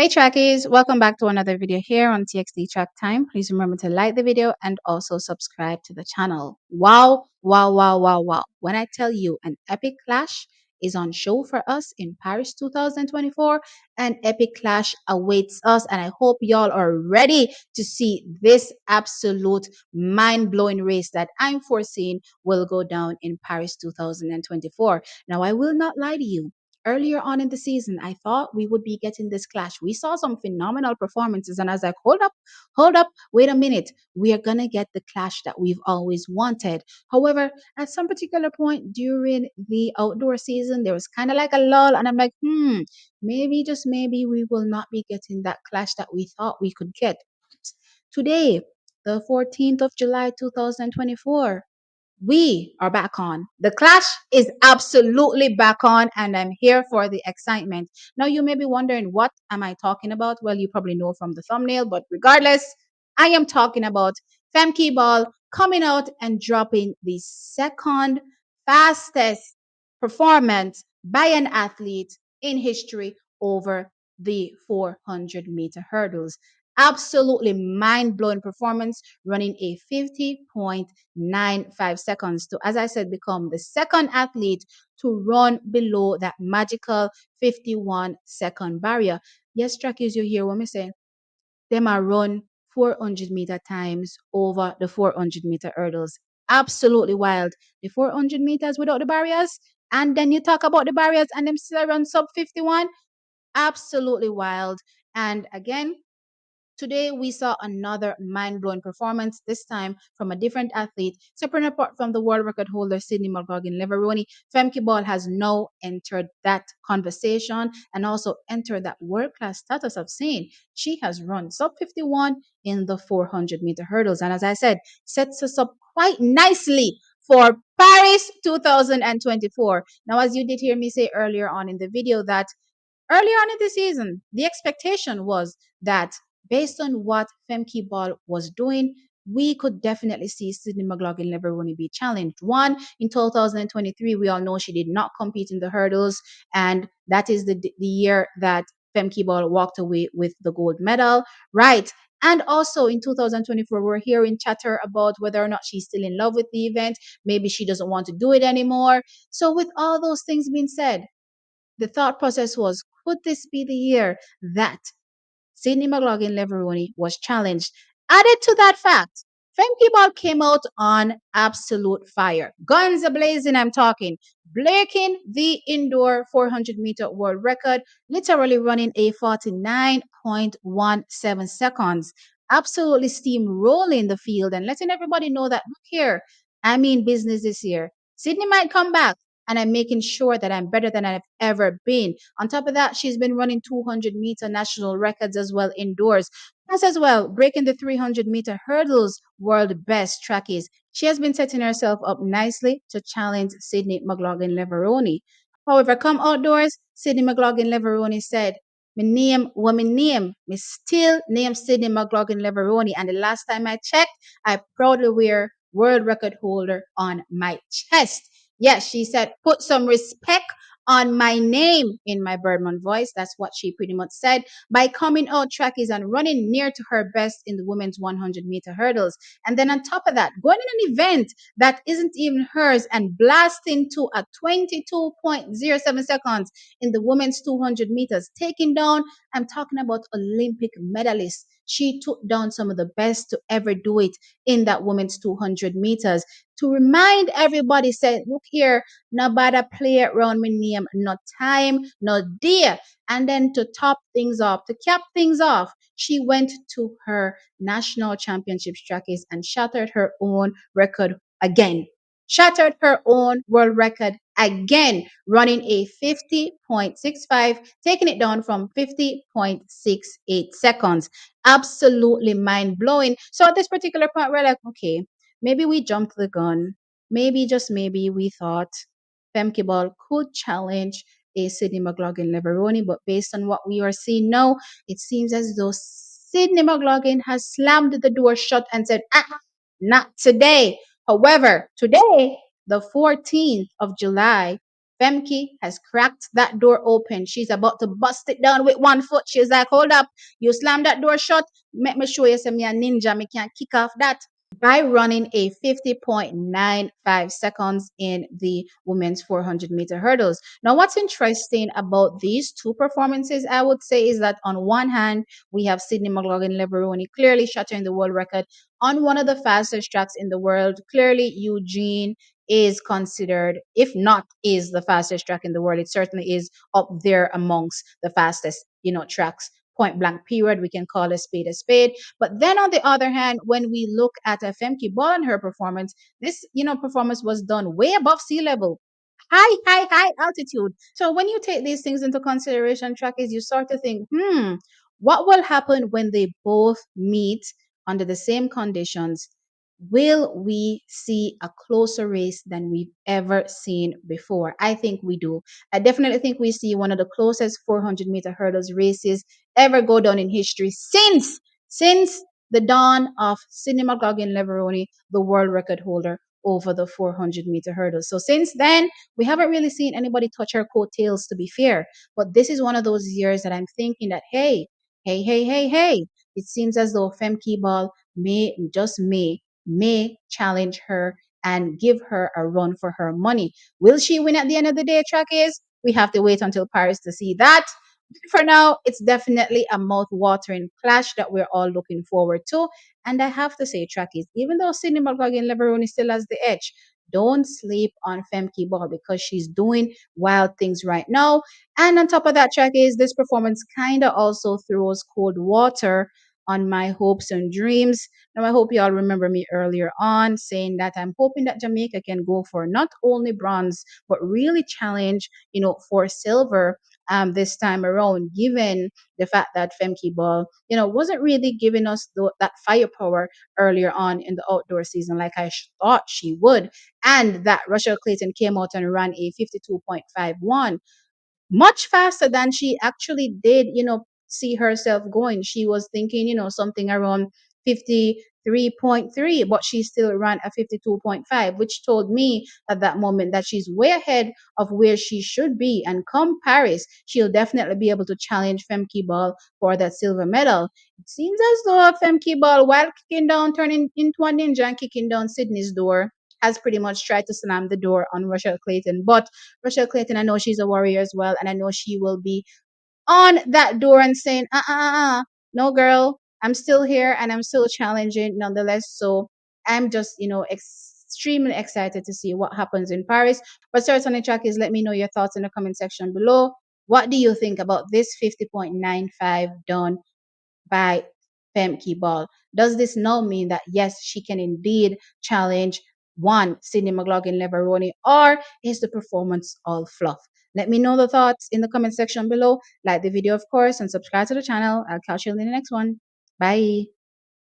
Hey trackies, welcome back to another video here on TXD Track Time. Please remember to like the video and also subscribe to the channel. Wow, wow, wow, wow, wow. When I tell you an epic clash is on show for us in Paris 2024, an epic clash awaits us, and I hope y'all are ready to see this absolute mind-blowing race that I'm foreseeing will go down in Paris 2024. Now, I will not lie to you. Earlier on in the season, I thought we would be getting this clash. We saw some phenomenal performances, and I was like, hold up, wait a minute. We are going to get the clash that we've always wanted. However, at some particular point during the outdoor season, there was kind of like a lull, and I'm like, maybe, just maybe, we will not be getting that clash that we thought we could get. Today, the 14th of July, 2024, we are back on. The clash is absolutely back on, and I'm here for the excitement. Now, you may be wondering, what am I talking about? Well, you probably know from the thumbnail, but regardless, I am talking about Femke Bol coming out and dropping the second fastest performance by an athlete in history over the 400-meter hurdles. Absolutely mind blowing performance, running a 50.95 seconds to, as I said, become the second athlete to run below that magical 51-second barrier. Yes, trackies, you hear what me say? Them are run 400-meter times over the 400-meter hurdles. Absolutely wild. The 400 meters without the barriers, and then you talk about the barriers and them still run sub 51. Absolutely wild. And again, today, we saw another mind blowing performance, this time from a different athlete. Separate apart from the world record holder, Sydney McLaughlin-Levrone, Femke Bol has now entered that conversation and also entered that world class status of saying she has run sub 51 in the 400-meter hurdles. And as I said, sets us up quite nicely for Paris 2024. Now, as you did hear me say earlier on in the video, that earlier on in the season, the expectation was that based on what Femke Ball was doing, we could definitely see Sydney McLaughlin-Levrone be challenged. One, in 2023, we all know she did not compete in the hurdles, and that is the year that Femke Ball walked away with the gold medal, right? And also in 2024, we're hearing chatter about whether or not she's still in love with the event. Maybe she doesn't want to do it anymore. So, with all those things being said, the thought process was, could this be the year that Sydney McLaughlin-Levrone was challenged? Added to that fact, Femke Bol came out on absolute fire. Guns a-blazing, I'm talking. Breaking the indoor 400-meter world record, literally running a 49.17 seconds. Absolutely steamrolling the field and letting everybody know that, look here, I mean business this year. Sydney might come back, and I'm making sure that I'm better than I've ever been. On top of that, she's been running 200-meter national records as well indoors. Plus, as well, breaking the 300-meter hurdles world best trackies. She has been setting herself up nicely to challenge Sydney McLaughlin-Levrone. However, come outdoors, Sydney McLaughlin-Levrone said, "Me name, what me name, me still name Sydney McLaughlin-Levrone, and the last time I checked, I proudly wear world record holder on my chest." Yes, she said, put some respect on my name in my Birdman voice. That's what she pretty much said by coming out trackies and running near to her best in the women's 100-meter hurdles. And then on top of that, going in an event that isn't even hers and blasting to a 22.07 seconds in the women's 200 meters, taking down, I'm talking about Olympic medalists. She took down some of the best to ever do it in that women's 200 meters to remind everybody, say, look here, nobody play around my name, no time, no day. And then to top things off, to cap things off, she went to her national championship trackies and shattered her own record again. Shattered her own world record again, running a 50.65, taking it down from 50.68 seconds. Absolutely mind blowing. So at this particular point, we're like, okay, maybe we jumped the gun. Maybe, just maybe, we thought Femke Bol could challenge a Sydney McLaughlin-Levrone, but based on what we are seeing now, it seems as though Sydney McLaughlin has slammed the door shut and said, not today. However, today, the 14th of July, Femke has cracked that door open. She's about to bust it down with one foot. She's like, hold up, you slam that door shut. Make me show you some me a ninja. Me can kick off that by running a 50.95 seconds in the women's 400-meter hurdles. Now, what's interesting about these two performances, I would say, is that on one hand, we have Sydney McLaughlin-Levrone clearly shattering the world record on one of the fastest tracks in the world. Clearly, Eugene is considered, if not is the fastest track in the world, it certainly is up there amongst the fastest, tracks. Point blank period. We can call a spade a spade. But then on the other hand, when we look at Femke Bol and her performance, this, performance was done way above sea level. High altitude. So when you take these things into consideration, track is you start to think, what will happen when they both meet under the same conditions? Will we see a closer race than we've ever seen before? I think we do. I definitely think we see one of the closest 400-meter hurdles races ever go down in history since the dawn of Sydney McLaughlin-Levrone, the world record holder over the 400-meter hurdles. So since then, we haven't really seen anybody touch her coattails, to be fair. But this is one of those years that I'm thinking that, hey, it seems as though Femke Bol may challenge her and give her a run for her money. Will she win at the end of the day, track is? We have to wait until Paris to see that. For now, it's definitely a mouth-watering clash that we're all looking forward to. And I have to say, trackies, even though Sydney McLaughlin-Levrone still has the edge, don't sleep on Femke Bol because she's doing wild things right now. And on top of that, trackies, this performance kind of also throws cold water on my hopes and dreams. Now, I hope you all remember me earlier on saying that I'm hoping that Jamaica can go for not only bronze, but really challenge, for silver this time around, given the fact that Femke Bol, wasn't really giving us that firepower earlier on in the outdoor season like I thought she would. And that Rochelle Clayton came out and ran a 52.51 much faster than she actually did, see herself going. She was thinking, something around 53.3, but she still ran a 52.5, which told me at that moment that she's way ahead of where she should be. And come Paris, she'll definitely be able to challenge Femke Bol for that silver medal. It seems as though Femke Bol, while kicking down, turning into a ninja and kicking down Sydney's door, has pretty much tried to slam the door on Rochelle Clayton. But Rochelle Clayton, I know she's a warrior as well, and I know she will be on that door and saying, no, girl, I'm still here and I'm still challenging nonetheless. So I'm just, extremely excited to see what happens in Paris. But certainly, track is let me know your thoughts in the comment section below. What do you think about this 50.95 done by Femke Bol? Does this now mean that yes, she can indeed challenge one Sydney McLaughlin-Levrone, or is the performance all fluff? Let me know the thoughts in the comment section below. Like the video, of course, and subscribe to the channel. I'll catch you in the next one. Bye.